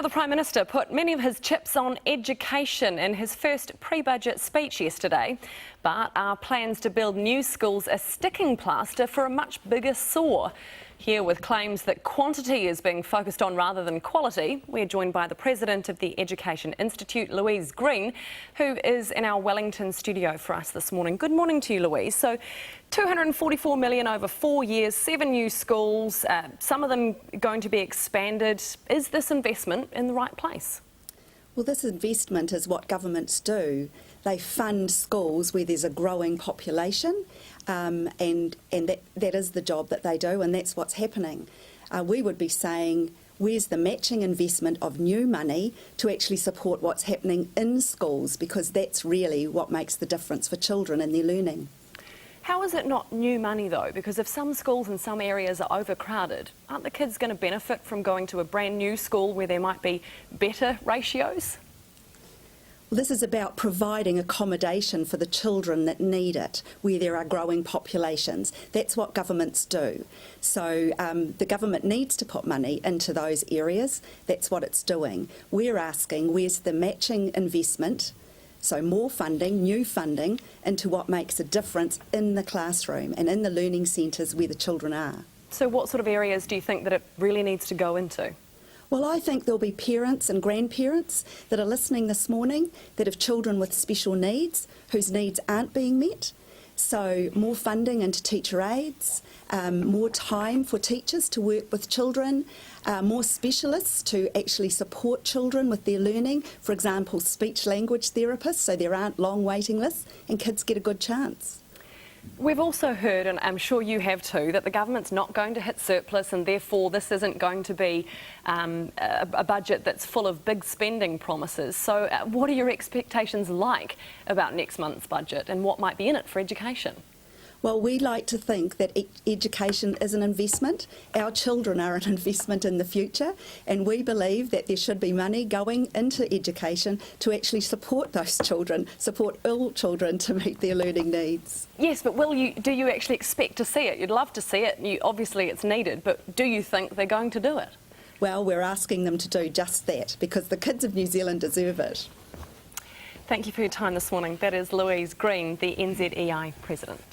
Now, the Prime Minister put many of his chips on education in his first pre-budget speech yesterday. But are plans to build new schools a sticking plaster for a much bigger sore? Here with claims that quantity is being focused on rather than quality, we're joined by the President of the Education Institute, Louise Green, who is in our Wellington studio for us this morning. Good morning to you, Louise. So, 244 million over 4 years, 7 new schools, some of them going to be expanded. Is this investment in the right place? Well, this investment is what governments do. They fund schools where there's a growing population, and that is the job that they do, and that's what's happening. We would be saying, where's the matching investment of new money to actually support what's happening in schools, because that's really what makes the difference for children and their learning. How is it not new money though? Because if some schools in some areas are overcrowded, aren't the kids going to benefit from going to a brand new school where there might be better ratios? Well, this is about providing accommodation for the children that need it, where there are growing populations. That's what governments do. So the government needs to put money into those areas. That's what it's doing. We're asking, where's the matching investment? So more funding, new funding, into what makes a difference in the classroom and in the learning centres where the children are. So what sort of areas do you think that it really needs to go into? Well, I think there'll be parents and grandparents that are listening this morning that have children with special needs, whose needs aren't being met. So more funding into teacher aides, more time for teachers to work with children, more specialists to actually support children with their learning, for example, speech-language therapists, so there aren't long waiting lists and kids get a good chance. We've also heard, and I'm sure you have too, that the government's not going to hit surplus and therefore this isn't going to be a budget that's full of big spending promises. So what are your expectations like about next month's budget and what might be in it for education? Well, we like to think that education is an investment. Our children are an investment in the future, and we believe that there should be money going into education to actually support those children, support all children to meet their learning needs. Yes, but do you actually expect to see it? You'd love to see it, obviously it's needed, but do you think they're going to do it? Well, we're asking them to do just that, because the kids of New Zealand deserve it. Thank you for your time this morning. That is Louise Green, the NZEI President.